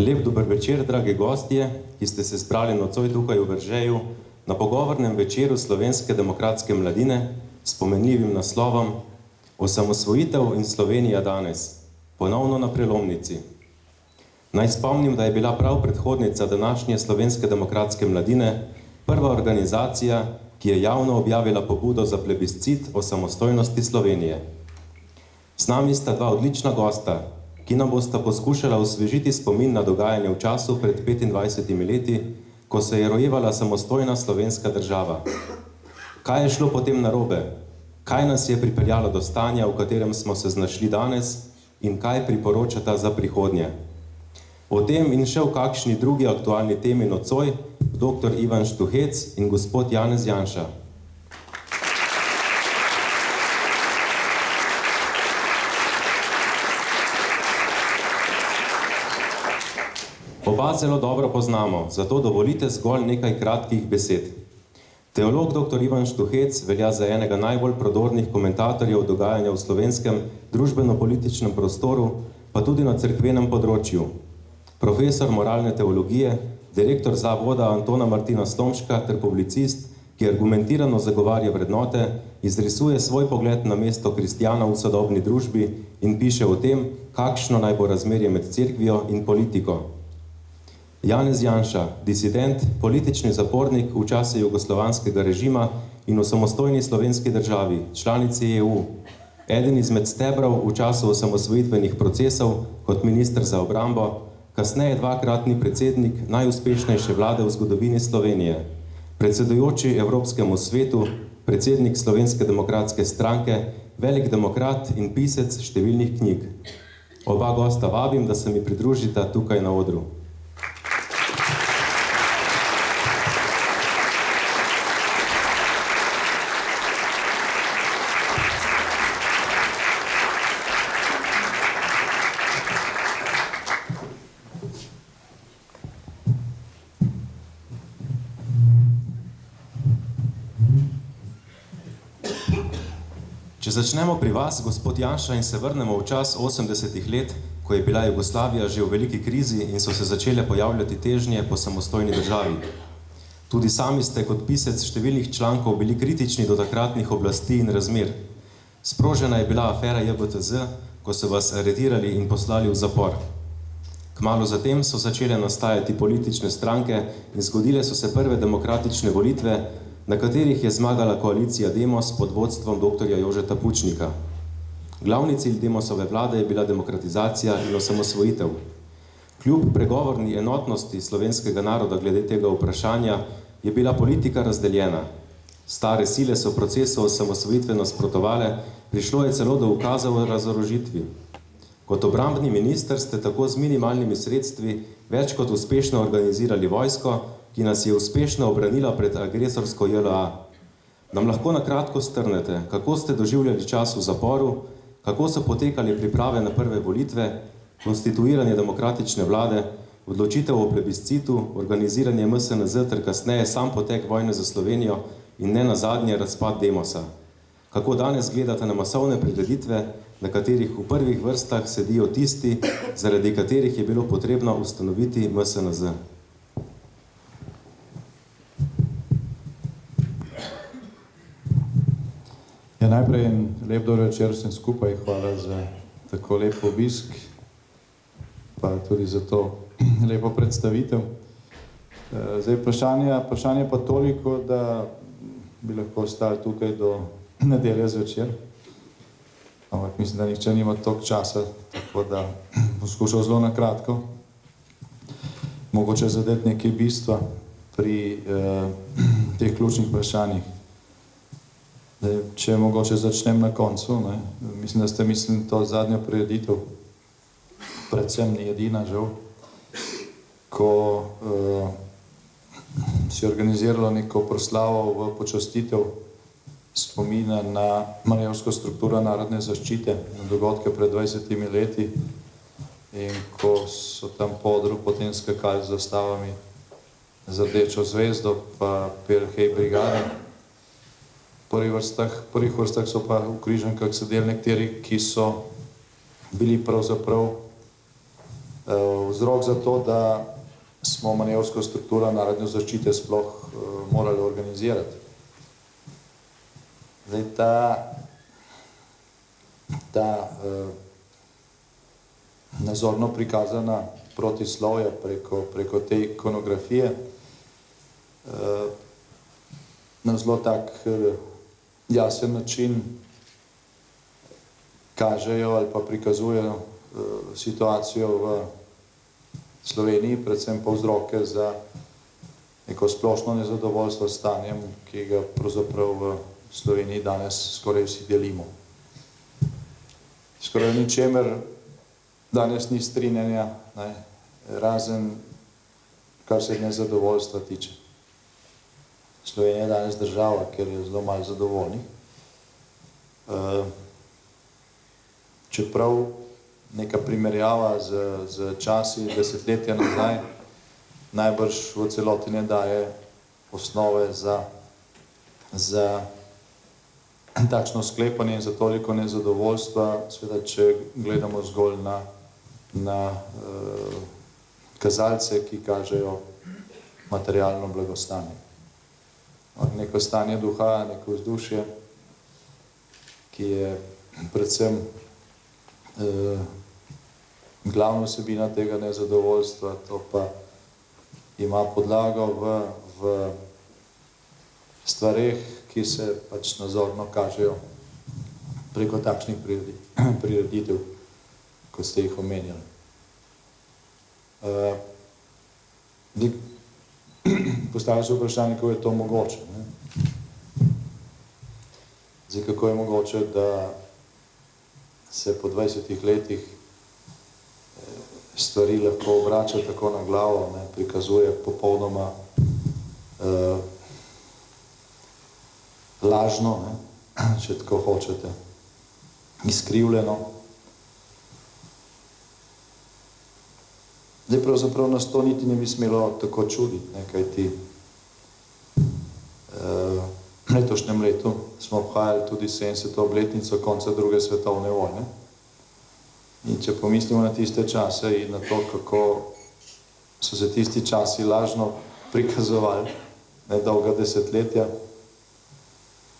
Lep dober večer, dragi gostje, ki ste se zbrali nocoj tukaj v Veržeju na pogovornem večeru Slovenske demokratske mladine s pomenljivim naslovom Osamosvojitev in Slovenija danes, ponovno na prelomnici. Naj spomnim, da je bila prav predhodnica današnje Slovenske demokratske mladine prva organizacija, ki je javno objavila pobudo za plebiscit o samostojnosti Slovenije. Z nami sta dva odlična gosta, ki nam bosta poskušala osvežiti spomin na dogajanje v času pred 25 leti, ko se je rojevala samostojna slovenska država. Kaj je šlo potem narobe? Kaj nas je pripeljalo do stanja, v katerem smo se znašli danes in kaj priporočata za prihodnje? O tem in še v kakšni drugi aktualni temi nocoj dr. Ivan Štuhec in gospod Janez Janša. Oba zelo dobro poznamo, zato dovolite zgolj nekaj kratkih besed. Teolog dr. Ivan Štuhec velja za enega najbolj prodornih komentatorjev dogajanja v slovenskem družbeno-političnem prostoru, pa tudi na cerkvenem področju. Profesor moralne teologije, direktor zavoda Antona Martina Slomška ter publicist, ki argumentirano zagovarja vrednote, izrisuje svoj pogled na mesto kristjana v sodobni družbi in piše o tem, kakšno naj bo razmerje med cerkvijo in politiko. Janez Janša, disident, politični zapornik v času jugoslovanskega režima in v samostojni slovenski državi, članici EU, eden izmed stebrov v času osamosvojitvenih procesov kot minister za obrambo, kasneje dvakratni predsednik najuspešnejše vlade v zgodovini Slovenije, predsedujoči Evropskemu svetu, predsednik Slovenske demokratske stranke, velik demokrat in pisec številnih knjig. Oba gosta vabim, da se mi pridružita tukaj na odru. Če začnemo pri vas, gospod Janša, in se vrnemo v čas 80-ih let, ko je bila Jugoslavija že v veliki krizi in so se začele pojavljati težnje po samostojni državi. Tudi sami ste kot pisec številnih člankov bili kritični do takratnih oblasti in razmer. Sprožena je bila afera JBTZ, ko so vas aretirali in poslali v zapor. Kmalu zatem so začele nastajati politične stranke in zgodile so se prve demokratične volitve, na katerih je zmagala koalicija Demos pod vodstvom dr. Jožeta Pučnika. Glavni cilj Demosove vlade je bila demokratizacija in osamosvojitev. Kljub pregovorni enotnosti slovenskega naroda glede tega vprašanja je bila politika razdeljena. Stare sile so procesu osamosvojitve nasprotovale, prišlo je celo do ukazov o razorožitvi. Kot obrambni minister ste tako z minimalnimi sredstvi več kot uspešno organizirali vojsko, ki nas je uspešno obranila pred agresorsko JLA. Nam lahko na kratko strnete, kako ste doživljali čas v zaporu, kako so potekali priprave na prve volitve, konstituiranje demokratične vlade, odločitev o plebiscitu, organiziranje MSNZ ter kasneje sam potek vojne za Slovenijo in ne nazadnje razpad Demosa. Kako danes gledate na masovne prireditve, na katerih v prvih vrstah sedijo tisti, zaradi katerih je bilo potrebno ustanoviti MSNZ? Ja, najprej lep dober večer vsem skupaj, hvala za tako lep obisk, pa tudi za to lepo predstavitev. Zdaj, vprašanje pa toliko, da bi lahko ostali tukaj do nedelje zvečer, ampak mislim, da nihče nima toliko časa, tako da poskušal zelo na kratko. Mogoče zadeti nekaj bistva pri teh ključnih vprašanjih. Če mogoče začnem na koncu, mislim, da ste mislili to zadnjo prireditev, predvsem ni edina, žal, ko si organiziralo neko proslavo v počastitev spomina na manevrsko strukturo narodne zaščite, na dogodke pred 20 leti, in ko so tam po odru potem skakali z zastavami z rdečo zvezdo pa pel Hej brigade. V prvih vrstah so pa v križankah sedeli nekateri, ki so bili pravzaprav vzrok za to, da smo manevrsko strukturo narodne zaščite sploh morali organizirati. Zdaj, ta nazorno prikazana protislovja preko te ikonografije na zelo tak jasen način kažejo ali pa prikazujejo situacijo v Sloveniji, predvsem pa vzroke za neko splošno nezadovoljstvo s stanjem, ki ga pravzaprav v Sloveniji danes skoraj vsi delimo. Skoraj ničemer danes ni strinjanja, razen kar se nezadovoljstva tiče. Slovenija je danes država, kjer je zelo malo zadovoljnih. Čeprav neka primerjava z časi desetletja nazaj najbrž v celoti ne daje osnove za takšno sklepanje in za toliko nezadovoljstva, seveda, če gledamo zgolj na kazalce, ki kažejo materialno blagostanje. Neko stanje duha, neko vzdušje, ki je predvsem glavna vsebina tega nezadovoljstva, to pa ima podlago v stvareh, ki se pač nazorno kažejo preko takšnih prireditev, kot ste jih omenjali. Postavlja se vprašanje, kako je to mogoče. Zdaj, kako je mogoče, da se po 20 letih stvari lahko obrača tako na glavo, prikazuje popolnoma lažno, če tako hočete, izkrivljeno. Zdaj, pravzaprav nas to niti ne bi smelo tako čuditi, kajti letošnjem letu smo obhajali tudi 70. obletnico konca druge svetovne vojne. In če pomislimo na tiste čase in na to, kako so se tisti časi lažno prikazovali, nedolga desetletja,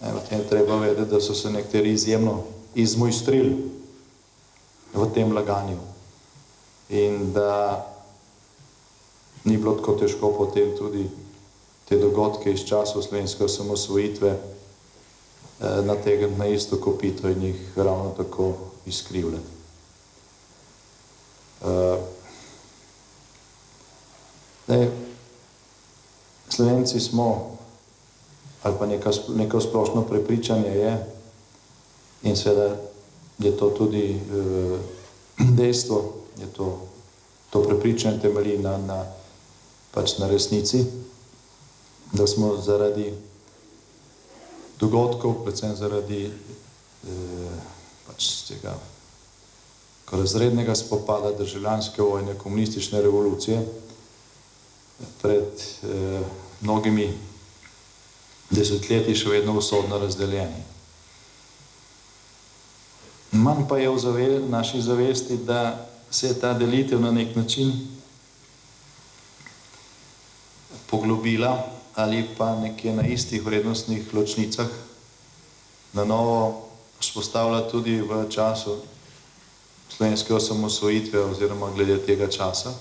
potem je treba vedeti, da so se nekateri izjemno izmojstrili v tem laganju. In da ni bilo tako težko potem tudi te dogodke iz časov slovenske osamosvojitve nategniti na isto kopito in jih ravno tako izkrivljati. Slovenci smo, ali pa neko splošno prepričanje je, in seveda je to tudi dejstvo, je to prepričanje temelji na resnici, da smo zaradi dogodkov, predvsem zaradi tega razrednega spopada, državljanske vojne, komunistične revolucije, pred mnogimi desetletji še vedno usodno razdeljeni. Manj pa je v naši zavesti, da se je ta delitev na nek način poglobila ali pa nekje na istih vrednostnih ločnicah na novo vzpostavlja tudi v času slovenske osamosvojitve oziroma glede tega časa.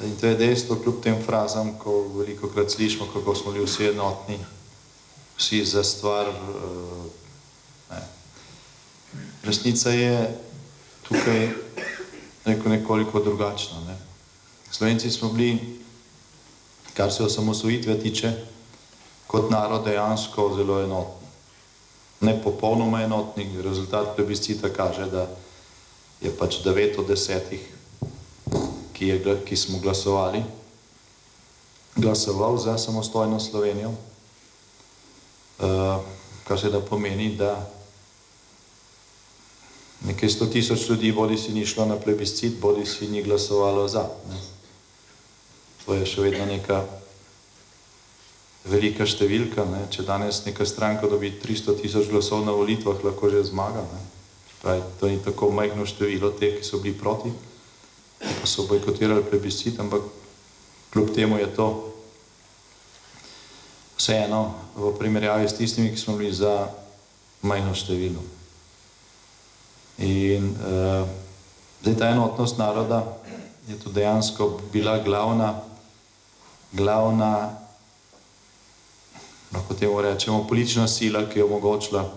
In to je dejstvo, kljub tem frazam, ko velikokrat slišimo, kako smo bili vsi enotni, vsi za stvar. Resnica je tukaj nekoliko drugačna. Slovenci smo bili, kar se osamosvojitve tiče, kot narod dejansko zelo enotni. Ne popolnoma enotni, rezultat plebiscita kaže, da je 9 od 10, ki smo glasoval za samostojno Slovenijo, kar se da pomeni, da nekaj 100.000 ljudi bodi si ni šlo na plebiscit, bodi si ni glasovalo za. To je še vedno neka velika številka. Če danes neka stranka dobi 300.000 glasov na volitvah, lahko že zmaga. To ni tako majhno število teh, ki so bili proti, pa so bojkotirali plebiscit, ampak kljub temu je to vseeno v primerjavi s tistimi, ki smo bili za majhno število. In zdaj ta enotnost naroda je to dejansko bila glavna, lahko temu rečemo, politična sila, ki je omogočila,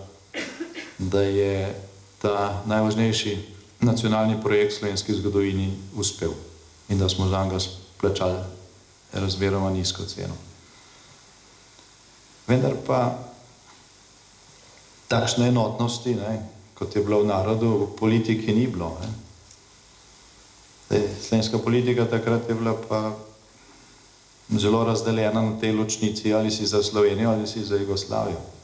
da je ta najvažnejši nacionalni projekt v slovenski zgodovini uspel in da smo zanj plačali razmeroma nizko ceno. Vendar pa takšne enotnosti, kot je bilo v narodu, v politiki ni bilo. Slovenska politika takrat je bila pa zelo razdeljena na tej ločnici, ali si za Slovenijo ali si za Jugoslavijo.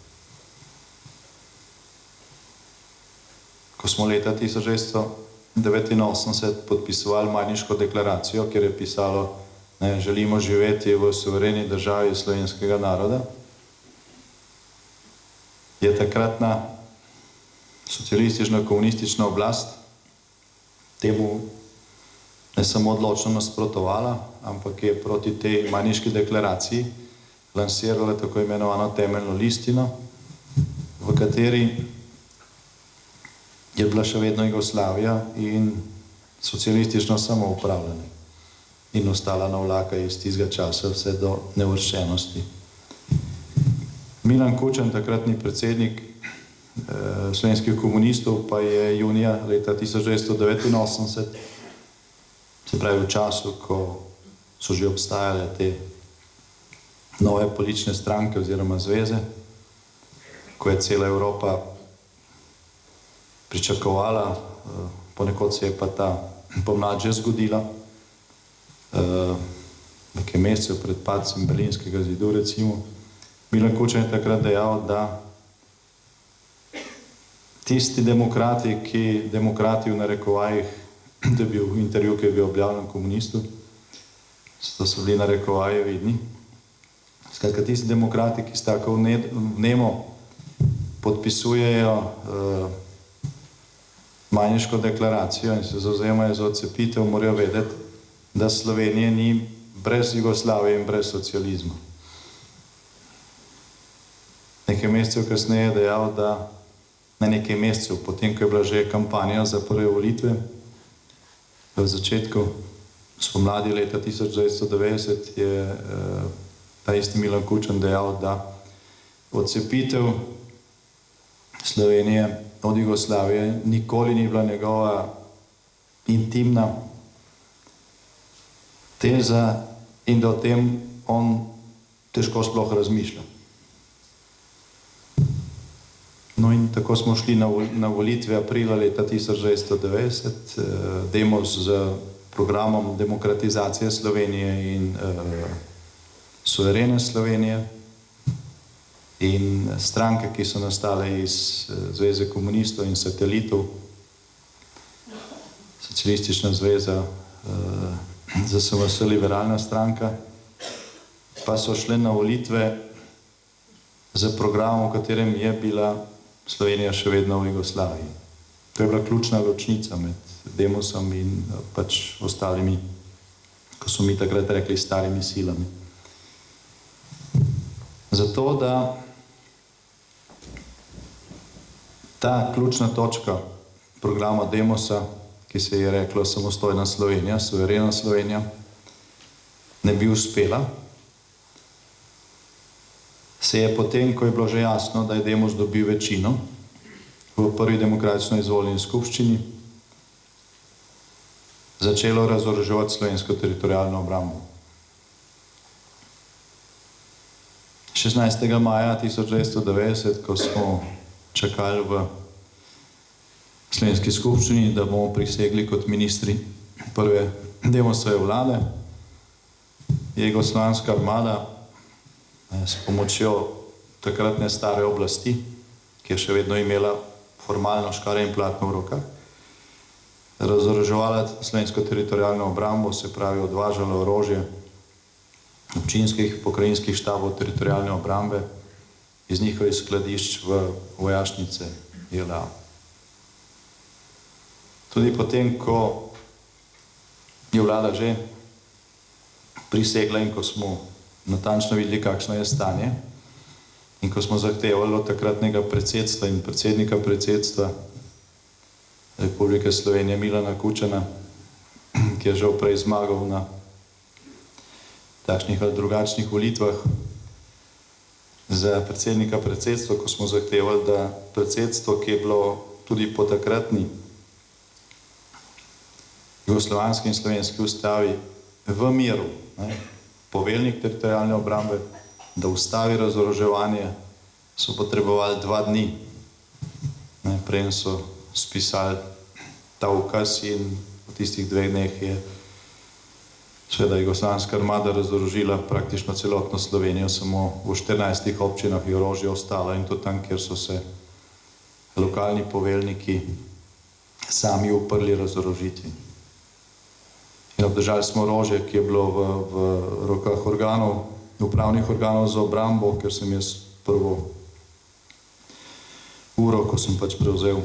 Ko smo leta 1989 podpisovali Majniško deklaracijo, kjer je pisalo, želimo živeti v suvereni državi slovenskega naroda, je takratna socialistično-komunistična oblast temu ne samo odločno nasprotovala, ampak je proti tej Majniški deklaraciji lansirala tako imenovano temeljno listino, v kateri je bila še vedno Jugoslavija in socialistično samoupravljanje in ostala navlaka iz tistega časa vse do neuvrščenosti. Milan Kučan, takratni predsednik slovenskih komunistov, pa je junija leta 1989, se pravi v času, ko so že obstajale te nove politične stranke oziroma zveze, ko je cela Evropa pričakovala, ponekod se je pa ta pomlad že zgodila, nekaj mesecev pred padcem Berlinskega zidu, recimo. Milan Kučan je takrat dejal, da tisti demokrati v narekovajih, to je bil intervju, ki je bil objavljen komunistu, to so bili narekovaje vidni, Skratka, tisti demokrati, ki s tako vnemo podpisujejo Majniško deklaracijo in se zavzemajo za odcepitev, morajo vedeti, da Slovenije ni brez Jugoslavije in brez socializma. Nekaj mesecev kasneje je dejal, da na nekaj mesecev, potem, ko je bila že kampanja za prve volitve, v začetku spomladi leta 1990 je ta isti Milan Kučan dejal, da odcepitev Slovenije od Jugoslavije nikoli ni bila njegova intimna teza in da o tem on težko sploh razmišlja. No in tako smo šli na volitve aprila leta 1990, Demos z programom demokratizacije Slovenije in suverene Slovenije in stranke, ki so nastale iz Zveze komunistov in satelitov, Socialistična zveza, ZSMS, liberalna stranka, pa so šle na volitve z programom, v katerem je bila Slovenija še vedno v Jugoslaviji. To je bila ključna ločnica med Demosom in pač ostalimi, ko so mi takrat rekli, starimi silami. Zato, da ta ključna točka programa Demosa, ki se je reklo samostojna Slovenija, suverena Slovenija, ne bi uspela, se je potem, ko je bilo že jasno, da je Demos dobil večino v prvi demokratično izvoljeni skupščini, začelo razoroževati slovensko teritorialno obrambo. 16. maja 1990, ko smo čakali v slovenski skupščini, da bomo prisegli kot ministri prve Demosove vlade, je jugoslovanska armada s pomočjo takratne stare oblasti, ki je še vedno imela formalno škarje in platno v rokah, razoroževala slovensko teritorialno obrambo, se pravi odvažala orožje občinskih, pokrajinskih štabov teritorialne obrambe iz njihovih skladišč v vojašnice JLA. Tudi potem, ko je vlada že prisegla in ko smo natančno videli, kakšno je stanje in ko smo zahtevali od takratnega predsedstva in predsednika predsedstva Republike Slovenije Milana Kučana, ki je žal prej zmagal na takšnih ali drugačnih volitvah, za predsednika predsedstva, ko smo zahtevali, da predsedstvo, ki je bilo tudi po takratni jugoslovanski in slovenski ustavi v miru, poveljnik teritorialne obrambe, da ustavi razoroževanje, so potrebovali 2 dni. Preden so spisali ta ukaz in v tistih 2 dneh je seveda jugoslovanska armada razorožila praktično celotno Slovenijo, samo v 14 občinah je orožje ostalo in to tam, kjer so se lokalni poveljniki sami uprli razorožitvi. In obdržali smo orožje, ki je bilo v rokah organov, upravnih organov za obrambo, ker sem jaz prvo uro, ko sem pač prevzel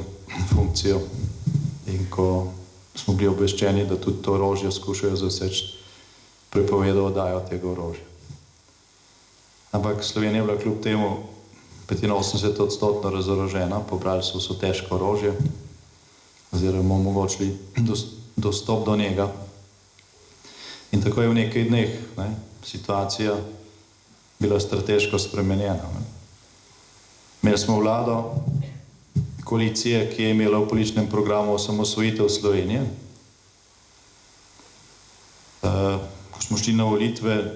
funkcijo in ko smo bili obveščeni, da tudi to orožje skušajo zaseči, prepovedal oddajo tega orožja. Ampak Slovenija je bila kljub temu 85% razorožena, pobrali so vso težko orožje oziroma omogočili dostop do njega. In tako je v nekaj dneh situacija bila strateško spremenjena. Imeli smo vlado koalicije, ki je imela v političnem programu osamosvojitev Slovenije. Ko smo šli na volitve,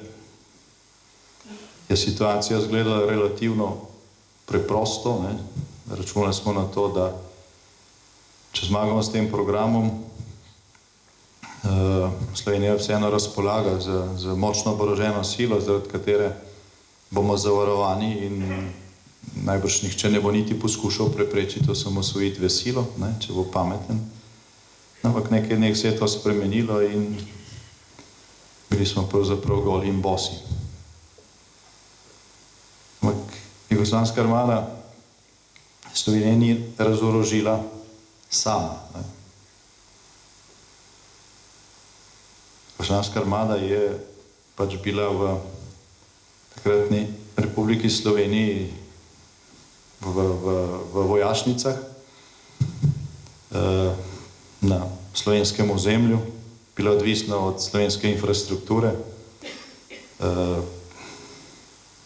je situacija izgledala relativno preprosto. Računali smo na to, da če zmagamo s tem programom, Slovenija vseeno razpolaga z močno oboroženo silo, zaradi katere bomo zavarovani in najbrž nihče ne bo niti poskušal preprečiti osamosvojitve silo, če bo pameten. Ampak nekaj dneh se je to spremenilo in bili smo pravzaprav goli in bosi. Jugoslovanska armada Slovenije ni razorožila sama. Jugoslovanska armada je pač bila v takratni Republiki Sloveniji v vojašnicah na slovenskem ozemlju, bila odvisna od slovenske infrastrukture.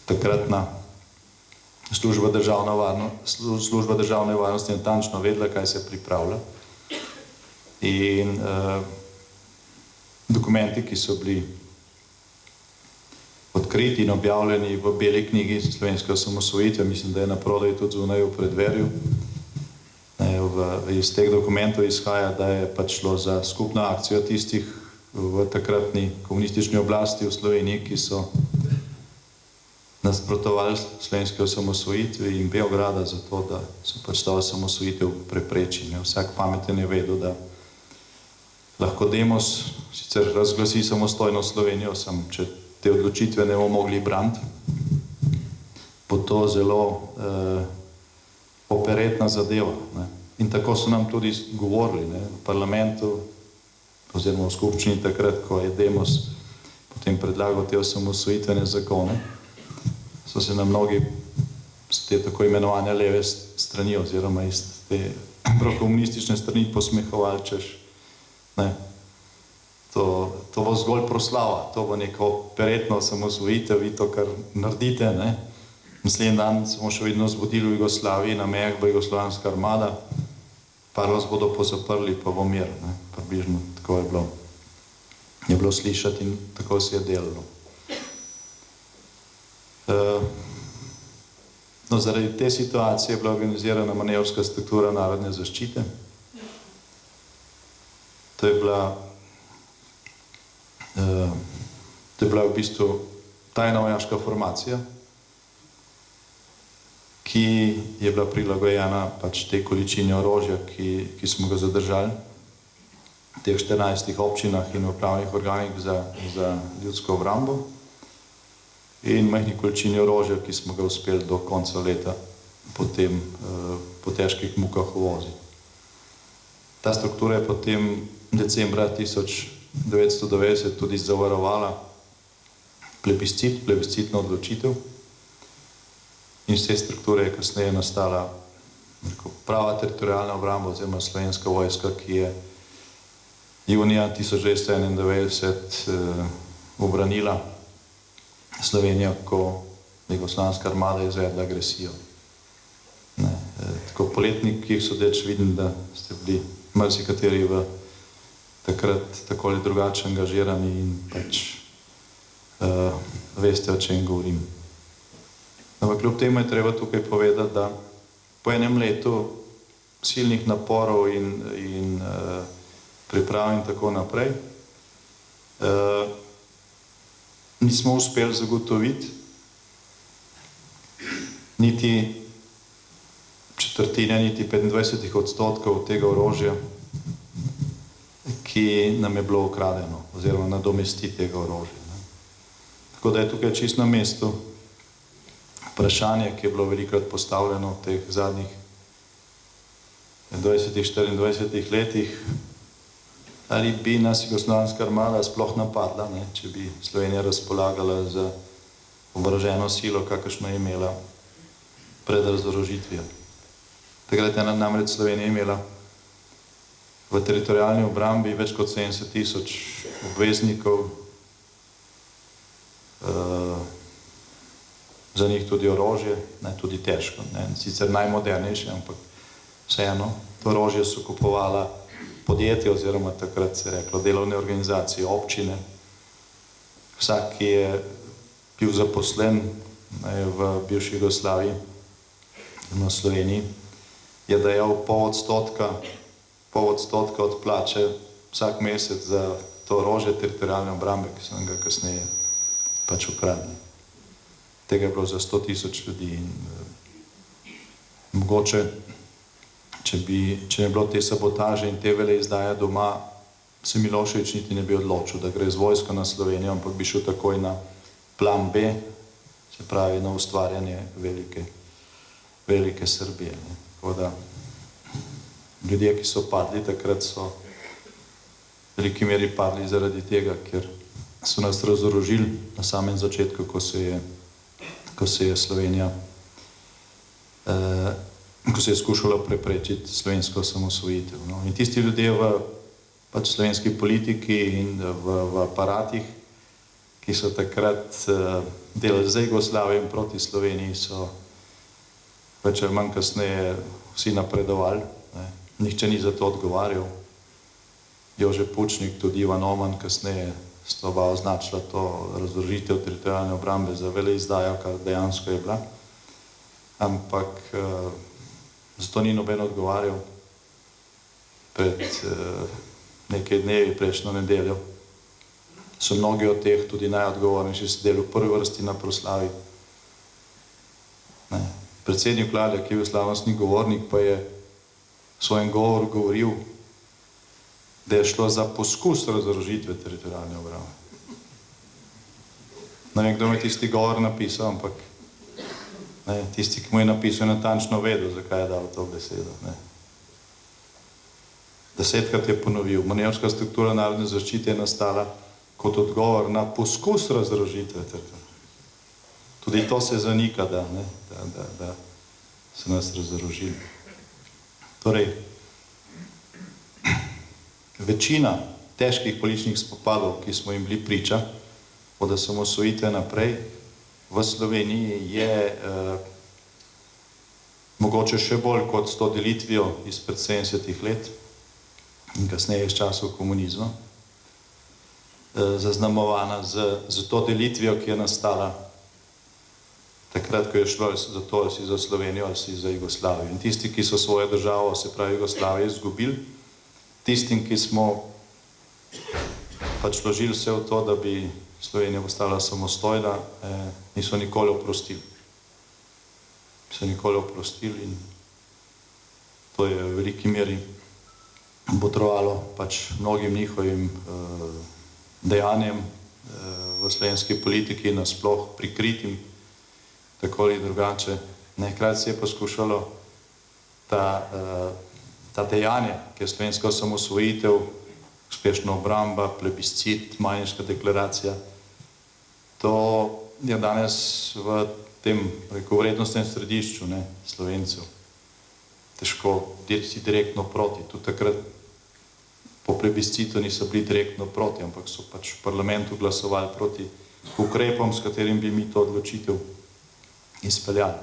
Takratna služba državne varnosti je natančno vedela, kaj se pripravlja. In dokumenti, ki so bili odkriti in objavljeni v beli knjigi slovenske osamosvojitve, mislim, da je naprodaj tudi zunaj v predverju. Iz teh dokumentov izhaja, da je pač šlo za skupno akcijo tistih v takratni komunistični oblasti v Sloveniji, ki so nasprotovali slovenske osamosvojitve in Beograda za to, da so pač ta osamosvojitev preprečili. Vsak pameten je vedel, da lahko Demos sicer razglasi samostojno Slovenijo, samo če te odločitve ne bomo mogli braniti, bo to zelo operetna zadeva. In tako so nam tudi govorili v parlamentu oziroma v skupščini takrat, ko je Demos potem predlagal te osamosvojitvene zakone, so se nam mnogi z te tako imenovane leve strani oziroma iz te prokomunistične strani posmehovali, češ to bo zgolj proslava, to bo neko operetno osamosvojitev, vi to, kar naredite. Naslednji dan smo še vedno zbudili v Jugoslaviji, na mejah bo Jugoslovanska armada, par vas bodo pozaprli, pa bo mir. Približno tako je bilo slišati in tako se je delalo. Zaradi te situacije je bila organizirana manevrska struktura narodne zaščite. To je bila v bistvu tajna vojaška formacija, ki je bila prilagojena pač tej količini orožja, ki smo ga zadržali v teh 14 občinah in upravnih organih za ljudsko obrambo in majhni količini orožja, ki smo ga uspeli do konca leta potem po težkih mukah uvoziti. Ta struktura je potem decembra 1990 tudi zavarovala plebiscitno odločitev in iz te strukture je kasneje nastala prava teritorialna obramba oziroma slovenska vojska, ki je junija 1991 obranila Slovenijo, ko je Jugoslovanska armada izvedla agresijo. Tako po letnikih sodeč vidim, da ste bili marsikateri v takrat tako ali drugače angažirani in pač veste, o čem govorim. Ampak kljub temu je treba tukaj povedati, da po enem letu silnih naporov in priprav in tako naprej nismo uspeli zagotoviti niti četrtine, niti 25% tega orožja, ki nam je bilo ukradeno oziroma nadomesti tega orožja. Tako da je tukaj čisto na mestu vprašanje, ki je bilo velikokrat postavljeno v teh zadnjih 20-24 letih, ali bi nas Jugoslovanska armada sploh napadla, če bi Slovenija razpolagala z oboroženo silo, kakršno je imela pred razorožitvijo. Takrat je namreč Slovenija imela v teritorialni obrambi več kot 70,000 obveznikov, za njih tudi orožje, tudi težko, sicer najmodernejše, ampak vseeno, to orožje so kupovala podjetje oziroma takrat se je reklo delovne organizacije, občine. Vsak, ki je bil zaposlen v bivši Jugoslaviji, v Sloveniji, je dajal pol odstotka od plače vsak mesec za to orožje teritorialne obrambe, ki so ga kasneje pač ukradli. Tega je bilo za 100,000 ljudi in mogoče, če ne bilo te sabotaže in te veleizdaje doma, se Milošević niti ne bi odločil, da gre z vojsko na Slovenijo, ampak bi šel takoj na plan B, se pravi na ustvarjanje velike velike Srbije. Ne. Tako da ljudje, ki so padli takrat, so v veliki meri padli zaradi tega, ker so nas razorožili na samem začetku, ko se je Slovenija, ko se je skušalo preprečiti slovensko osamosvojitev. No. In tisti ljudje v pač slovenski politiki in v aparatih, ki so takrat delali za Jugoslavijo in proti Sloveniji, so več ali manj kasneje vsi napredovali. Ne. Nihče ni za to odgovarjal. Jože Pučnik, tudi Ivan Oman, kasneje sta oba označila to razorožitev teritorialne obrambe za veleizdajo, kar dejansko je bila. Ampak zato ni noben odgovarjal. Pred nekaj dnevi, prejšnjo nedeljo, so mnogi od teh, tudi najodgovornejši, sedeli v prvi vrsti na proslavi. Ne. Predsednik vlade, ki je bil slavnostni govornik, pa je v svojem govoru govoril, da je šlo za poskus razorožitve teritorialne obrambe. Ne vem, kdo mi je tisti govor napisal, ampak ne, tisti, ki mu je napisal, je natančno vedel, zakaj je dal to besedo. Ne. 10-krat je ponovil, manevrska struktura narodne zaščite je nastala kot odgovor na poskus razorožitve teritorialne. Tudi to se zanika, da so nas razorožili. Torej, večina težkih političnih spopadov, ki smo jim bili priča od osamosvojitve naprej v Sloveniji, je mogoče še bolj kot s to delitvijo izpred 70 let in kasneje iz časov komunizma, zaznamovana z to delitvijo, ki je nastala takrat, ko je šlo za to, ali si za Slovenijo, ali si za Jugoslavijo. In tisti, ki so svojo državo, se pravi Jugoslavijo, izgubili, tistim, ki smo pač vložili vse v to, da bi Slovenija postala samostojna, niso nikoli oprostili. So nikoli oprostili in to je v veliki meri botrovalo pač mnogim njihovim dejanjem v slovenski politiki, nasploh prikritim, tako ali drugače. Hkrati se je poskušalo ta dejanje, ki je slovenska osamosvojitev, uspešna obramba, plebiscit, Majniška deklaracija, to je danes v tem, rekel, vrednostnem središču, ne, Slovencev. Težko si direktno proti. Tudi takrat po plebiscitu niso bili direktno proti, ampak so pač v parlamentu glasovali proti ukrepom, s katerim bi mi to odločitev izpeljali.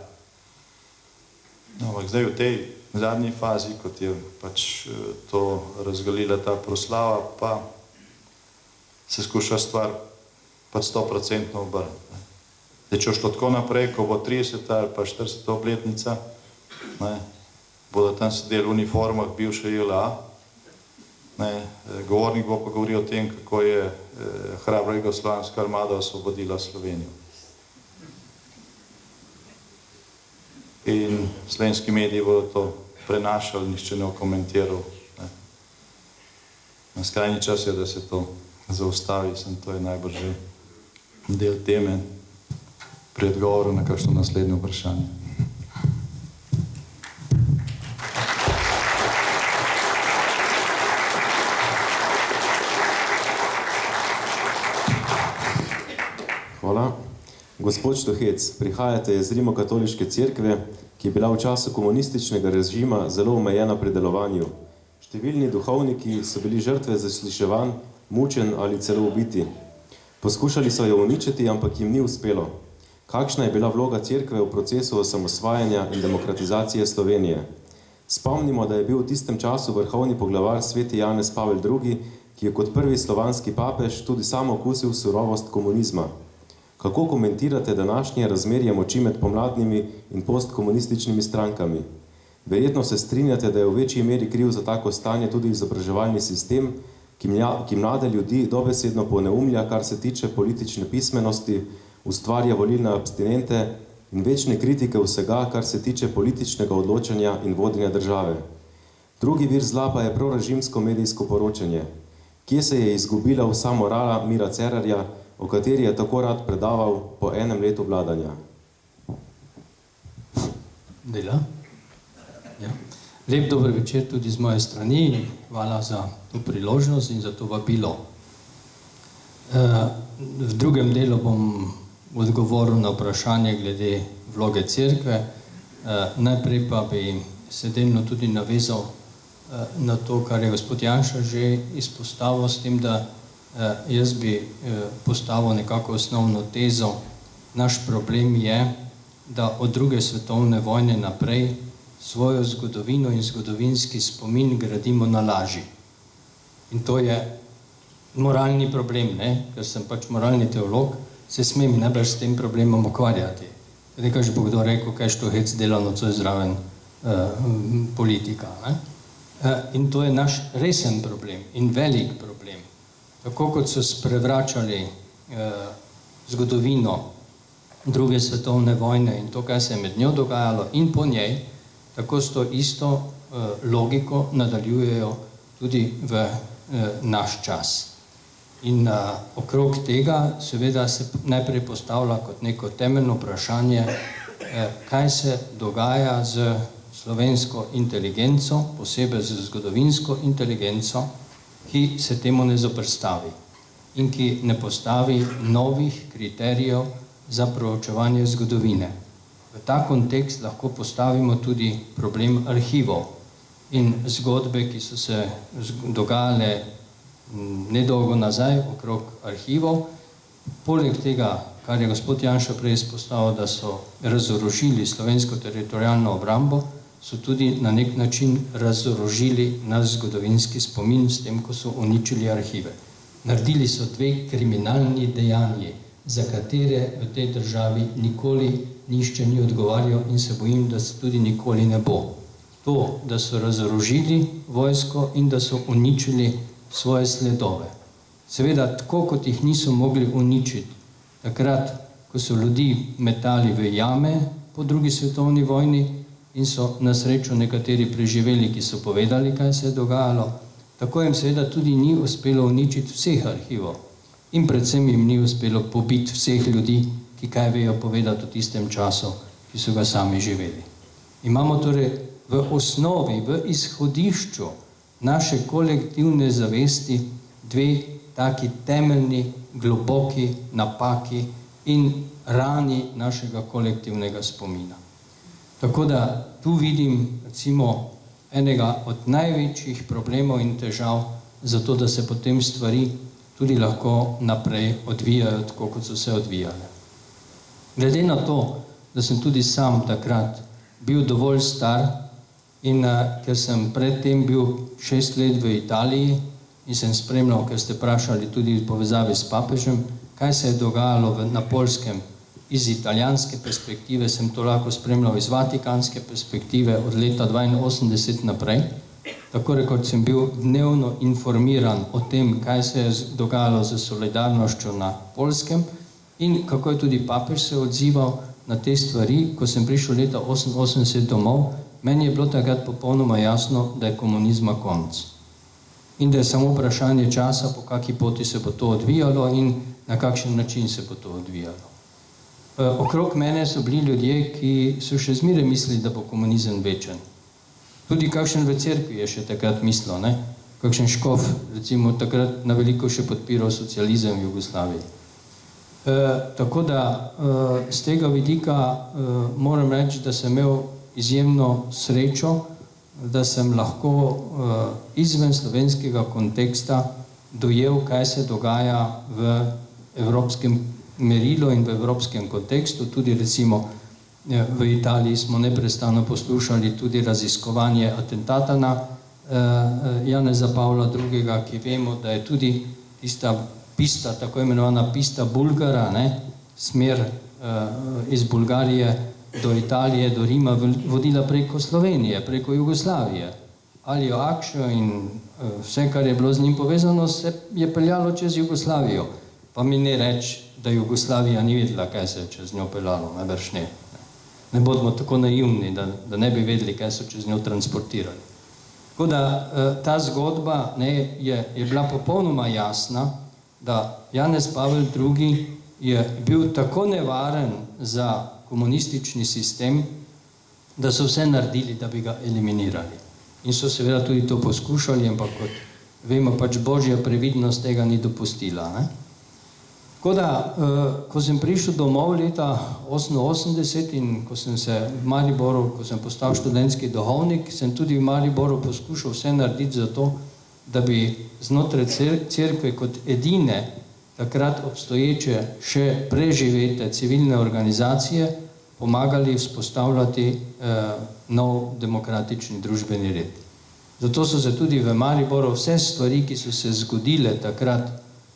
No, ampak zdaj v tej zadnji fazi, kot je pač to razgalila ta proslava, pa se skuša stvar pač 100% obrniti. Zdaj, če šlo tako naprej, ko bo 30. ali pa 40. obletnica, ne, bodo tam sedeli v uniformah bivše JLA, ne, govornik bo pa govoril o tem, kako je hrabra jugoslovanska armada osvobodila Slovenijo. In slovenski mediji bodo to prenašali, nišče ne komentiral. Na skrajni čas je, da se to zaustavi, to je najbolj že del teme pri odgovoru na kakšno naslednje vprašanje. Hvala. Gospod Štuhec, prihajate iz Rimokatoliške cerkve, ki je bila v času komunističnega režima zelo omejena pri delovanju. Številni duhovniki so bili žrtve zasliševanj, mučen ali celo ubiti. Poskušali so jo uničiti, ampak jim ni uspelo. Kakšna je bila vloga cerkve v procesu osamosvajanja in demokratizacije Slovenije? Spomnimo, da je bil v tistem času vrhovni poglavar sveti Janez Pavel II, ki je kot prvi slovanski papež tudi sam okusil surovost komunizma. Kako komentirate današnje razmerje moči med pomladnimi in postkomunističnimi strankami? Verjetno se strinjate, da je v večji meri kriv za tako stanje tudi izobraževalni sistem, ki mlade ljudi dobesedno poneumlja, kar se tiče politične pismenosti, ustvarja volilne abstinente in večne kritike vsega, kar se tiče političnega odločanja in vodenja države. Drugi vir zla pa je prorežimsko medijsko poročanje. Kje se je izgubila vsa morala Mira Cerarja, o kateri je tako rad predaval po enem letu vladanja? Dela. Ja. Lep dober večer tudi z moje strani in hvala za to priložnost in za to vabilo. V drugem delu bom odgovoril na vprašanje glede vloge cerkve. Najprej pa bi se delno tudi navezal na to, kar je gospod Janša že izpostavil, s tem, da jaz bi postavil nekako osnovno tezo. Naš problem je, da od druge svetovne vojne naprej svojo zgodovino in zgodovinski spomin gradimo na laži. In to je moralni problem, ne? Ker sem pač moralni teolog, se smem najbrž s tem problemom ukvarjati. Nekaj že bo kdo rekel, kaj Štuhec dela nocoj zraven politika. Ne? In to je naš resen problem in velik problem. Tako kot so sprevračali zgodovino druge svetovne vojne in to, kaj se je med njo dogajalo in po njej, tako s to isto logiko nadaljujejo tudi v naš čas. In okrog tega seveda se najprej postavlja kot neko temeljno vprašanje, kaj se dogaja z slovensko inteligenco, posebej z zgodovinsko inteligenco, ki se temu ne zoperstavi in ki ne postavi novih kriterijev za proučevanje zgodovine. V ta kontekst lahko postavimo tudi problem arhivov in zgodbe, ki so se dogajale nedolgo nazaj okrog arhivov. Poleg tega, kar je gospod Janša prej izpostavil, da so razorožili slovensko teritorialno obrambo, so tudi na nek način razorožili naš zgodovinski spomin s tem, ko so uničili arhive. Naredili so dve kriminalni dejanji, za katere v tej državi nikoli nišče ni odgovarjal in se bojim, da se tudi nikoli ne bo. To, da so razorožili vojsko in da so uničili svoje sledove. Seveda, tako kot jih niso mogli uničiti takrat, ko so ljudi metali v jame po drugi svetovni vojni in so na srečo nekateri preživeli, ki so povedali, kaj se je dogajalo, tako jim seveda tudi ni uspelo uničiti vseh arhivov in predvsem jim ni uspelo pobiti vseh ljudi, ki kaj vejo povedati v tistem času, ki so ga sami živeli. Imamo torej v osnovi, v izhodišču naše kolektivne zavesti dve taki temeljni, globoki napaki in rani našega kolektivnega spomina. Tako da tu vidim recimo enega od največjih problemov in težav, zato da se potem stvari tudi lahko naprej odvijajo, tako kot so se odvijale. Glede na to, da sem tudi sam takrat bil dovolj star in ker sem predtem bil 6 let v Italiji in sem spremljal, ker ste vprašali tudi v povezavi s papežem, kaj se je dogajalo na Poljskem iz italijanske perspektive, sem to lahko spremljal iz vatikanske perspektive od leta 82 naprej. Tako rekoč sem bil dnevno informiran o tem, kaj se je dogajalo z solidarnostjo na Poljskem in kako je tudi papež se odzival na te stvari. Ko sem prišel leta 88 domov, meni je bilo takrat popolnoma jasno, da je komunizma konec. In da je samo vprašanje časa, po kakšni poti se bo to odvijalo in na kakšen način se bo to odvijalo. Okrog mene so bili ljudje, ki so še zmeraj mislili, da bo komunizem večen. Tudi kakšen v cerkvi je še takrat mislil, ne? Kakšen škof, recimo takrat na veliko še podpiral socializem v Jugoslaviji. Tako da z tega vidika moram reči, da sem imel izjemno srečo, da sem lahko izven slovenskega konteksta dojel, kaj se dogaja v evropskem merilu in v evropskem kontekstu. Tudi recimo v Italiji smo neprestano poslušali tudi raziskovanje atentata na Janeza Pavla II., ki vemo, da je tudi tista pista, tako imenovana pista Bulgara, ne, smer iz Bulgarije do Italije, do Rima, vodila preko Slovenije, preko Jugoslavije. Alio Akšo in vse, kar je bilo z njim povezano, se je peljalo čez Jugoslavijo. Pa mi ne reči, da Jugoslavija ni vedela, kaj se je čez njo peljalo, najbrž ne. Ne bodimo tako naivni, da ne bi vedeli, kaj so čez njo transportirali. Tako da ta zgodba je bila popolnoma jasna, da Janez Pavel II. Je bil tako nevaren za komunistični sistem, da so vse naredili, da bi ga eliminirali. In so seveda tudi to poskušali, ampak kot vemo, pač božja previdnost tega ni dopustila. Ne? Tako da, ko sem prišel domov leta 1988 in ko sem se v Mariboru, ko sem postal študentski duhovnik, sem tudi v Mariboru poskušal vse narediti za to, da bi znotraj cerkve kot edine takrat obstoječe še preživete civilne organizacije pomagali vzpostavljati nov demokratični družbeni red. Zato so se tudi v Mariboru vse stvari, ki so se zgodile takrat,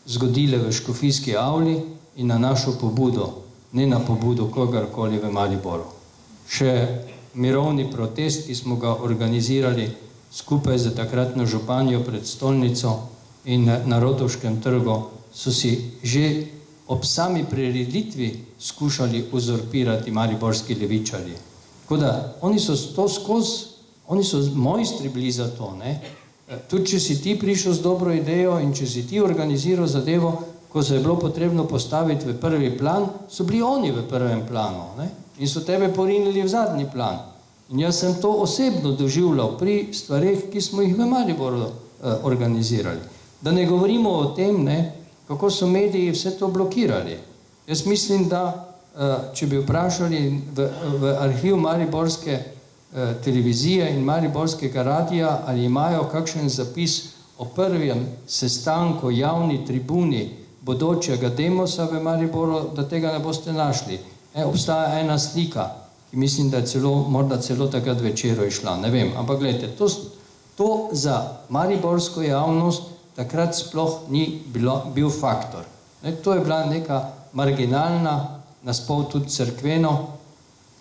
zgodile v škofijski avli in na našo pobudo, ne na pobudo kogarkoli v Mariboru. Še mirovni protest, ki smo ga organizirali skupaj z takratno županjo pred stolnico in na Rotovškem trgu, so si že ob sami prireditvi skušali uzurpirati mariborski levičarji. Tako da, oni so to skozi, oni so mojstri bili za to, ne? Tudi če si ti prišel z dobro idejo in če si ti organiziral zadevo, ko se je bilo potrebno postaviti v prvi plan, so bili oni v prvem planu, ne? In so tebe porinili v zadnji plan. In jaz sem to osebno doživljal pri stvareh, ki smo jih v Mariboru organizirali. Da ne govorimo o tem, ne, kako so mediji vse to blokirali. Jaz mislim, da če bi vprašali v arhiv mariborske televizije in mariborskega radija, ali imajo kakšen zapis o prvem sestanku javni tribuni bodočega Demosa v Mariboru, da tega ne boste našli. Obstaja ena slika, ki mislim, da je morda celo takrat večero išla, ne vem. Ampak gledajte, to za mariborsko javnost takrat sploh ni bil faktor. To je bila neka marginalna, naspol tudi cerkveno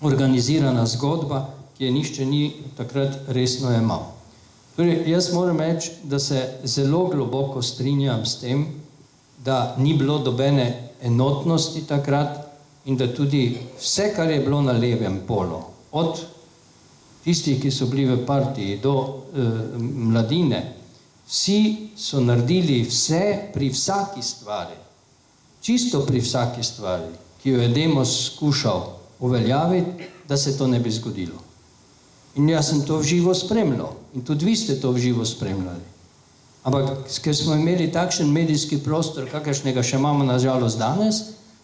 organizirana zgodba, ki je nihče ni takrat resno jemal. Torej, jaz moram reči, da se zelo globoko strinjam s tem, da ni bilo nobene enotnosti takrat in da tudi vse, kar je bilo na levem polu, od tistih, ki so bili v partiji, do mladine, vsi so naredili vse pri vsaki stvari, čisto pri vsaki stvari, ki jo je Demos skušal uveljaviti, da se to ne bi zgodilo. In jaz sem to v živo spremljal in tudi vi ste to v živo spremljali. Ampak, ker smo imeli takšen medijski prostor, kakršnega še imamo nažalost danes,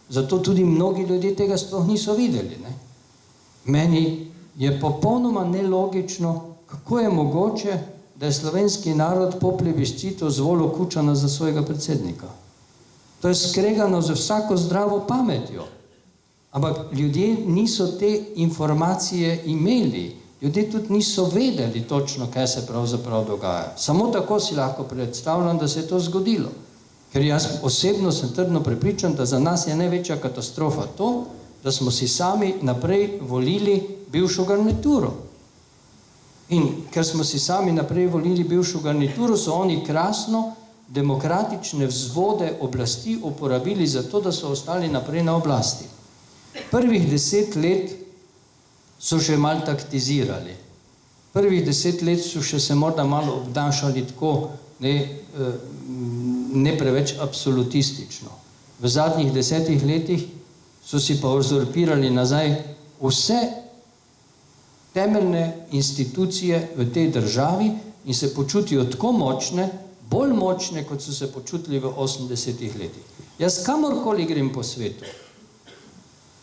zato tudi mnogi ljudje tega sploh niso videli. Ne? Meni je popolnoma nelogično, kako je mogoče, da je slovenski narod po plebiscitu zvolil Kučana za svojega predsednika. To je skregano z vsako zdravo pametjo. Ampak ljudje niso te informacije imeli. Ljudje tudi niso vedeli točno, kaj se pravzaprav dogaja. Samo tako si lahko predstavljam, da se je to zgodilo. Ker jaz osebno sem trdno prepričan, da za nas je največja katastrofa to, da smo si sami naprej volili bivšo garnituro. In ker smo si sami naprej volili bivšo garnituro, so oni krasno demokratične vzvode oblasti uporabili za to, da so ostali naprej na oblasti. Prvih 10 let so še malo taktizirali. Prvih 10 let so še se morda malo obnašali tako, ne preveč absolutistično. V zadnjih 10 letih so si pa uzurpirali nazaj vse temeljne institucije v tej državi in se počutijo tako močne, bolj močne, kot so se počutili v 80 letih. Jaz kamorkoli grem po svetu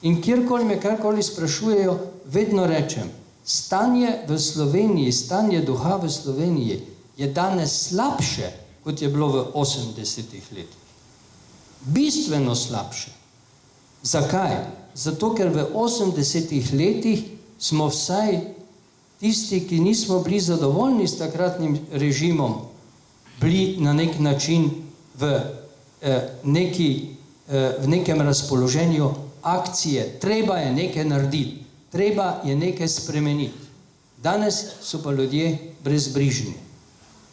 in kjerkoli me karkoli sprašujejo, vedno rečem, stanje v Sloveniji, stanje duha v Sloveniji je danes slabše, kot je bilo v 80 letih. Bistveno slabše. Zakaj? Zato, ker v 80 letih smo vsaj tisti, ki nismo bili zadovoljni s takratnim režimom, bili na nek način v nekem razpoloženju akcije, treba je nekaj narediti, treba je nekaj spremeniti. Danes so pa ljudje brezbrižni.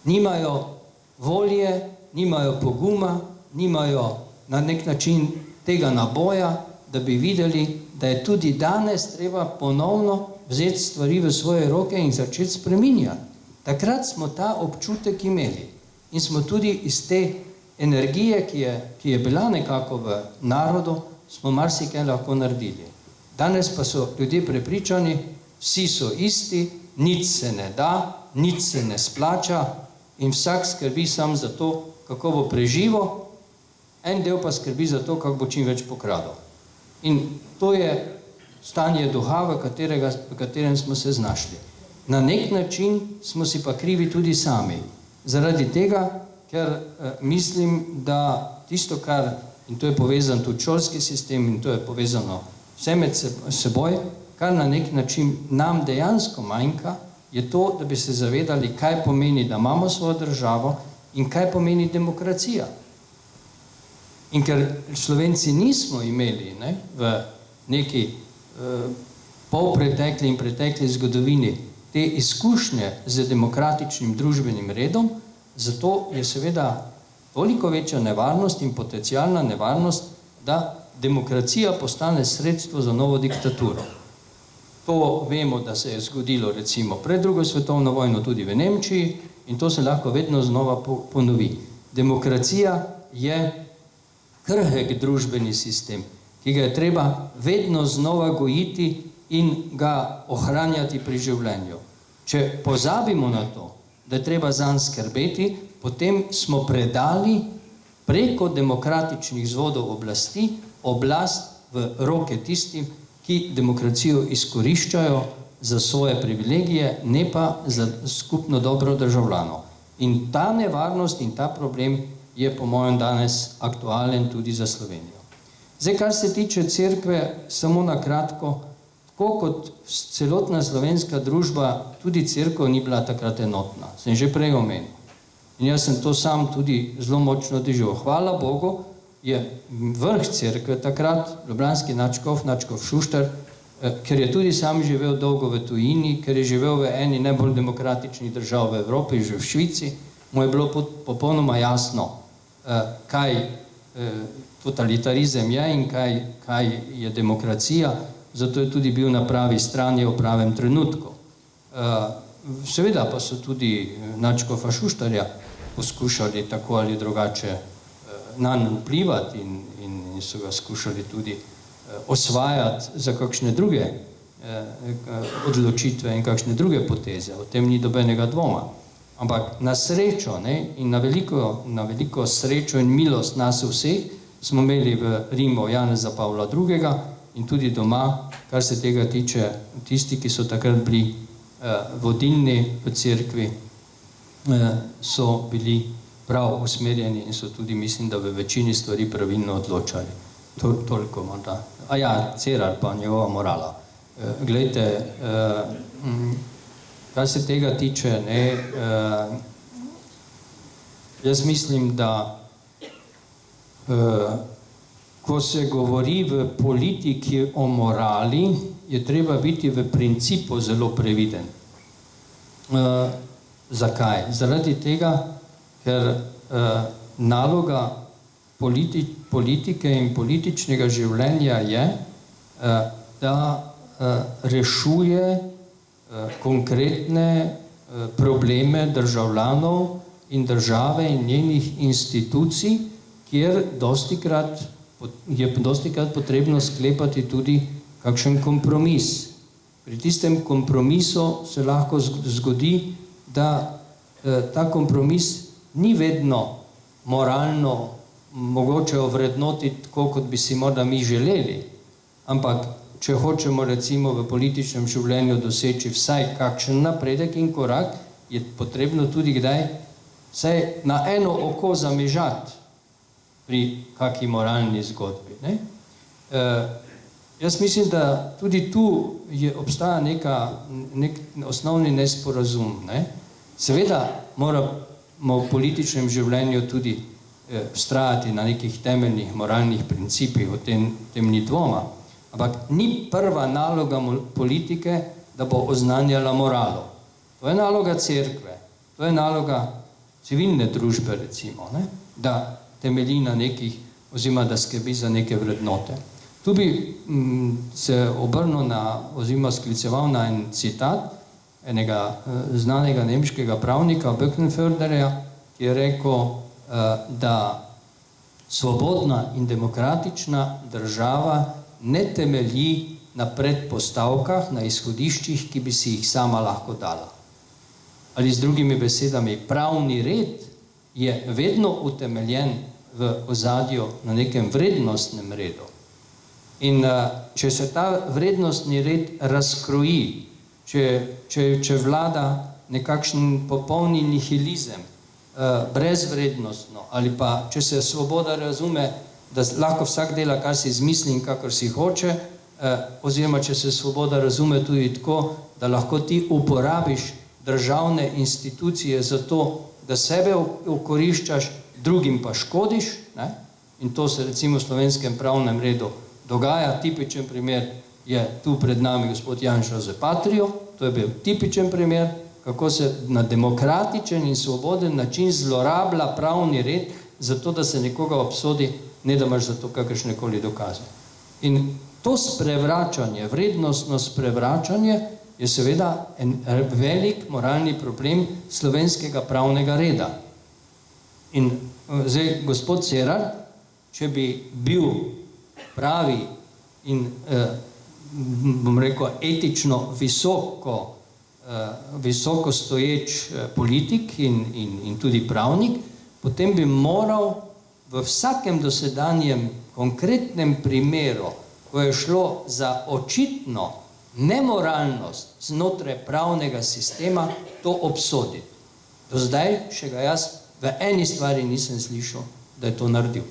Nimajo volje, nimajo poguma, nimajo na nek način tega naboja, da bi videli, da je tudi danes treba ponovno vzeti stvari v svoje roke in začeti spreminjati. Takrat smo ta občutek imeli in smo tudi iz te energije, ki je bila nekako v narodu, smo marsikaj lahko naredili. Danes pa so ljudje prepričani, vsi so isti, nič se ne da, nič se ne splača in vsak skrbi sam za to, kako bo preživel, en del pa skrbi za to, kako bo čim več pokradel. In to je stanje duha, v katerem smo se znašli. Na nek način smo si pa krivi tudi sami. Zaradi tega, ker mislim, da tisto, kar, in to je povezan tudi šolski sistem in to je povezano vse med seboj, kar na nek način nam dejansko manjka, je to, da bi se zavedali, kaj pomeni, da imamo svojo državo in kaj pomeni demokracija. In ker Slovenci nismo imeli v neki polpretekli in pretekli zgodovini te izkušnje z demokratičnim družbenim redom, zato je seveda toliko večja nevarnost in potencialna nevarnost, da demokracija postane sredstvo za novo diktaturo. To vemo, da se je zgodilo recimo pred drugo svetovno vojno tudi v Nemčiji in to se lahko vedno znova ponovi. Demokracija je krhek družbeni sistem, ki ga je treba vedno znova gojiti in ga ohranjati pri življenju. Če pozabimo na to, da je treba zanj skrbeti, potem smo predali preko demokratičnih vzvodov oblasti oblast v roke tistim, ki demokracijo izkoriščajo za svoje privilegije, ne pa za skupno dobro državljanov. In ta nevarnost in ta problem je po mojem danes aktualen tudi za Slovenijo. Zdaj, kar se tiče cerkve, samo na kratko, tako kot celotna slovenska družba, tudi cerkev ni bila takrat enotna. Sem že prej omenil. In jaz sem to sam tudi zelo močno doživel. Hvala Bogu, je vrh cerkve takrat, ljubljanski nadškof, nadškof Šuštar, ker je tudi sam živel dolgo v tujini, ker je živel v eni najbolj demokratičnih držav v Evropi, že v Švici, mu je bilo popolnoma jasno, kaj totalitarizem je in kaj je demokracija, zato je tudi bil na pravi strani v pravem trenutku. Seveda pa so tudi nadškofa Šuštarja poskušali tako ali drugače nanj vplivati in so ga skušali tudi osvajati za kakšne druge odločitve in kakšne druge poteze. O tem ni dobenega dvoma. Ampak na srečo in na veliko srečo in milost nas vseh smo imeli v Rimu Janeza Pavla II. In tudi doma, kar se tega tiče, tisti, ki so takrat bili vodilni v cerkvi, so bili prav usmerjeni in so tudi, mislim, da v večini stvari pravilno odločali. Toliko morda. Cerar pa njegova morala. Glejte, kar se tega tiče, jaz mislim, da ko se govori v politiki o morali, je treba biti v principu zelo previden. Zakaj? Zaradi tega, ker naloga politike in političnega življenja je, da rešuje konkretne probleme državljanov in države in njenih institucij, kjer je dostikrat potrebno sklepati tudi kakšen kompromis. Pri tistem kompromisu se lahko zgodi, da ta kompromis ni vedno moralno mogoče ovrednotiti tako, kot bi si morda mi želeli, ampak če hočemo recimo v političnem življenju doseči vsaj kakšen napredek in korak, je potrebno tudi kdaj vsaj na eno oko zamežati pri kaki moralni zgodbi. Jaz mislim, da tudi tu obstaja nek osnovni nesporazum. Seveda moramo v političnem življenju tudi vztrajati na nekih temeljnih moralnih principih, o tem ni dvoma. Ampak ni prva naloga politike, da bo oznanjala moralo. To je naloga cerkve, to je naloga civilne družbe, recimo, da temelji na nekih, oziroma da skrbi za neke vrednote. Tu bi se obrnil oziroma skliceval na en citat enega znanega nemškega pravnika Böckenförderja, ki je rekel, da svobodna in demokratična država ne temelji na predpostavkah, na izhodiščih, ki bi si jih sama lahko dala. Ali z drugimi besedami, pravni red je vedno utemeljen v ozadju na nekem vrednostnem redu. In če se ta vrednostni red razkroji, če vlada nekakšen popolni nihilizem, brezvrednostno, ali pa če se svoboda razume, da lahko vsak dela, kar si izmisli in kakor si hoče, oziroma če se svoboda razume tudi tako, da lahko ti uporabiš državne institucije za to, da sebe okoriščaš, drugim pa škodiš, ne? In to se recimo v slovenskem pravnem redu dogaja. Tipičen primer je tu pred nami gospod Janša z Patrijo, to je bil tipičen primer, kako se na demokratičen in svoboden način zlorablja pravni red, zato da se nekoga obsodi, ne da imaš za to kakršnekoli dokaze. In to sprevračanje, vrednostno sprevračanje, je seveda en velik moralni problem slovenskega pravnega reda. In zdaj, gospod Cerar, če bi bil pravi in, bom rekel, etično visoko stoječ politik in tudi pravnik, potem bi moral v vsakem dosedanjem konkretnem primeru, ko je šlo za očitno nemoralnost znotraj pravnega sistema, to obsoditi. Do zdaj še ga jaz v eni stvari nisem slišal, da je to naredil.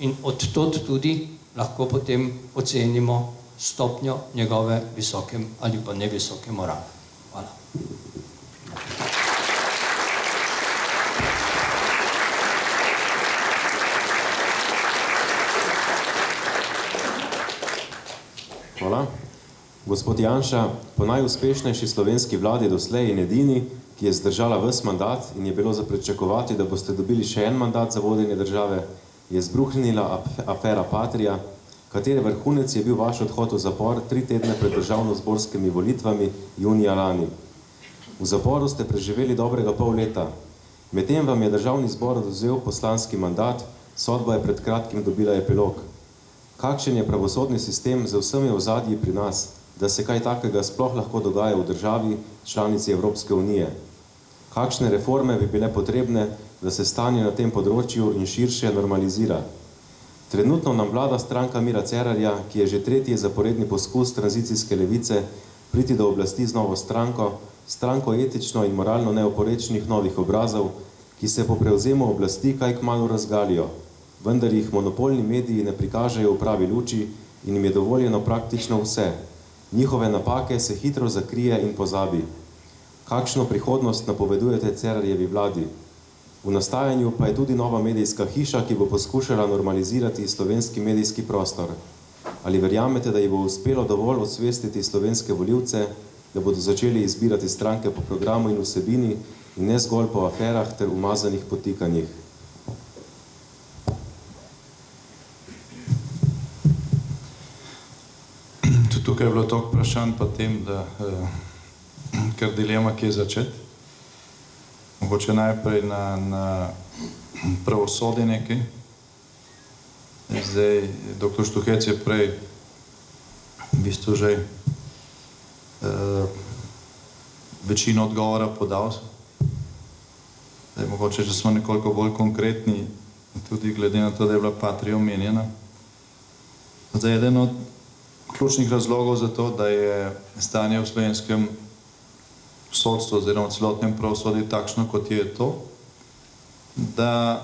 In od tod tudi lahko potem ocenimo stopnjo njegove visoke ali pa nevisoke morale. Hvala. Hvala. Gospod Janša, po najuspešnejši slovenski vladi doslej in edini, ki je zdržala ves mandat in je bilo za pričakovati, da boste dobili še en mandat za vodenje države, je zbruhnila afera Patria, katere vrhunec je bil vaš odhod v zapor 3 tedne pred državnozborskimi volitvami junija lani. V zaporu ste preživeli dobrega pol leta. Medtem vam je državni zbor odvzel poslanski mandat, sodba je pred kratkim dobila epilog. Kakšen je pravosodni sistem z vsemi ozadji pri nas, da se kaj takega sploh lahko dogaja v državi, članici Evropske unije? Kakšne reforme bi bile potrebne, da se stanje na tem področju in širše normalizira? Trenutno nam vlada stranka Mira Cerarja, ki je že 3. zaporedni poskus tranzicijske levice priti do oblasti z novo stranko etično in moralno neoporečnih novih obrazov, ki se po prevzemu oblasti kaj kmalu razgalijo, vendar jih monopolni mediji ne prikažejo v pravi luči in jim je dovoljeno praktično vse. Njihove napake se hitro zakrije in pozabi. Kakšno prihodnost napovedujete Cerarjevi vladi? V nastajanju pa je tudi nova medijska hiša, ki bo poskušala normalizirati slovenski medijski prostor. Ali verjamete, da ji bo uspelo dovolj osvestiti slovenske volivce, da bodo začeli izbirati stranke po programu in vsebini in ne zgolj po aferah ter umazanih podtikanjih? Tukaj je bilo toliko vprašanj potem, da kar dilema, kje začeti. Mogoče najprej na pravosodje nekaj. Zdaj, dr. Štuhec je prej v bistvu že večino odgovora podal. Zdaj, mogoče, če smo nekoliko bolj konkretni, tudi glede na to, da je bila Patria omenjena. Zdaj, eden od ključnih razlogov za to, da je stanje v slovenskem sodstvu oziroma celotnem pravosodju takšno, kot je to, da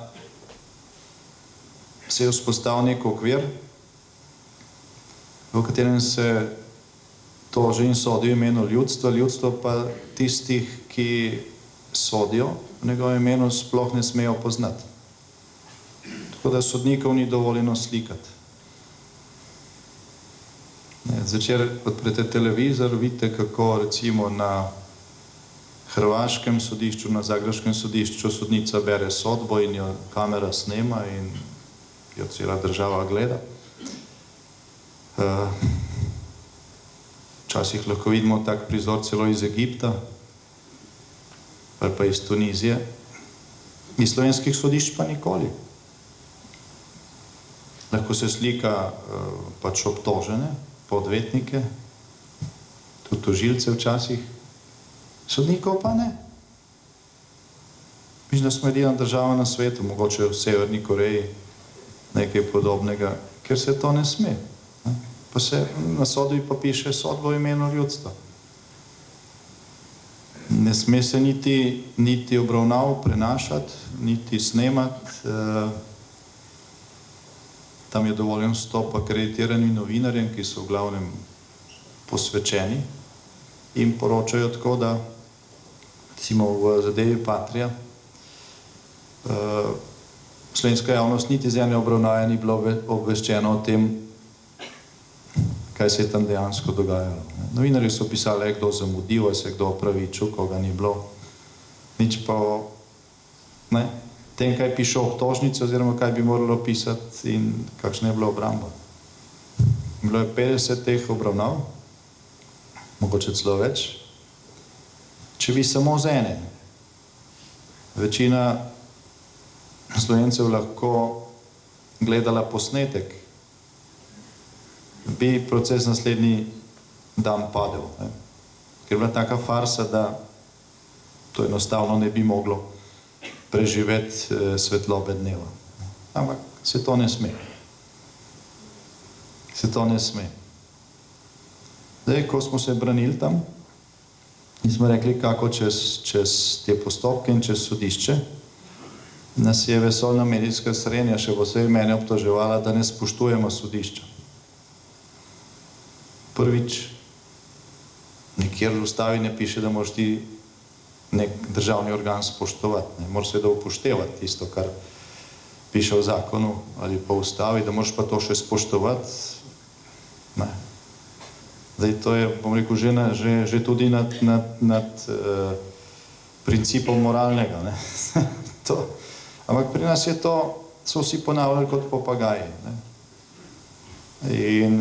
se je vzpostavil nek okvir, v katerem se toži in sodi v imenu ljudstva, ljudstvo pa tistih, ki sodijo v njegovem imenu, sploh ne smejo poznati. Tako da sodnikov ni dovoljeno slikati. Zvečer odprete televizor, vidite, kako recimo na hrvaškem sodišču, na zagrebškem sodišču sodnica bere sodbo in jo kamera snema in jo cela država gleda. Včasih lahko vidimo tak prizor celo iz Egipta ali pa iz Tunizije. Iz slovenskih sodišč pa nikoli. Lahko se slika pač obtožene, pa odvetnike, tudi tožilce včasih, sodnikov pa ne. Mislim, da smo edina država na svetu, mogoče v Severni Koreji, nekaj podobnega, ker se to ne sme. Ne? Pa se na sodbi pa piše sodbo v imenu ljudstva. Ne sme se niti obravnav prenašati, niti snemati. Tam je dovoljen vstop akreditiranim novinarjem, ki so v glavnem posvečeni in poročajo tako, da recimo v zadevi Patria slovenska javnost niti z ene obravnave ni bilo obveščeno o tem, kaj se je tam dejansko dogajalo. Novinarji so pisali, kdo zamudil, se je kdo opravičil, koga ni bilo. Nič pa o tem, kaj piše obtožnice, oziroma kaj bi moralo pisati in kakšna je bila obramba. Bilo je 50 teh obravnav, mogoče celo več. Če bi samo z ene, večina Slovencev lahko gledala posnetek, bi proces naslednji dan padel. Ne? Ker je bila taka farsa, da to enostavno ne bi moglo preživeti svetlobe dneva. Ampak se to ne sme. Se to ne sme. Zdaj, ko smo se branili tam, in smo rekli, kako čez te postopke in čez sodišče, nas je vesoljna medijska srednja še posebej mene obtoževala, da ne spoštujemo sodišča. Prvič, nikjer v ustavi ne piše, da moraš ti nek državni organ spoštovati. Moraš seveda upoštevati tisto, kar piše v zakonu ali pa v ustavi, da moraš pa to še spoštovati. Ne. Zdaj, to je, bom rekel, že tudi nad principom moralnega. Ne. Ampak pri nas je to, so vsi ponavljali kot papagaji. Ne. In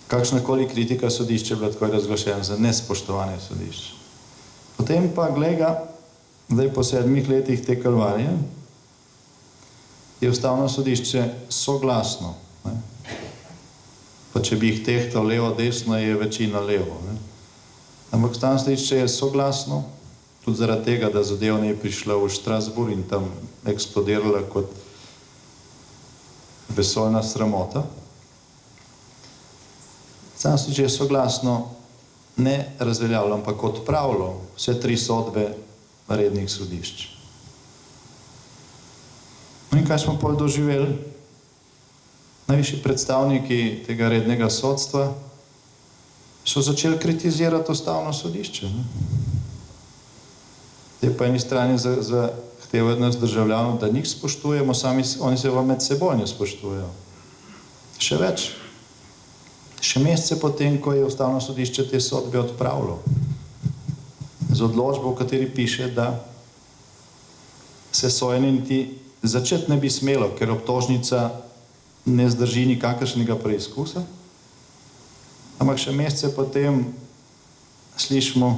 kakšnakoli kritika sodišča je bila tako razglašena za nespoštovanje sodišča. Potem pa, glej ga, zdaj po 7 letih te kalvarije, je Ustavno sodišče soglasno. Ne. Pa če bi jih tehtal levo, desno, je večina levo. Ne. Ampak Ustavno sodišče je soglasno, tudi zaradi tega, da zadeva ne je prišla v Strasbourg in tam eksplodirala kot vesoljna sramota. Ustavno sodišče je soglasno ne razveljavilo, ampak odpravilo vse 3 sodbe rednih sodišč. No in kaj smo pol doživeli? Najvišji predstavniki tega rednega sodstva so začeli kritizirati Ustavno sodišče. Ne? Zdaj po eni strani zahtevajo nas državljanov, da njih spoštujemo, oni se med seboj ne spoštujejo. Še več. Še mesece potem, ko je Ustavno sodišče te sodbe odpravilo, z odločbo, v kateri piše, da se sojenje niti začeti ne bi smelo, ker obtožnica ne zdrži nikakršnega preizkusa. Ampak še mesece potem slišimo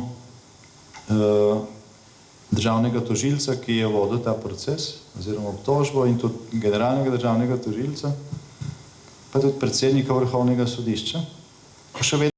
državnega tožilca, ki je vodil ta proces, oziroma obtožbo, in tudi generalnega državnega tožilca, pa tudi predsednika Vrhovnega sodišča, pa še vedno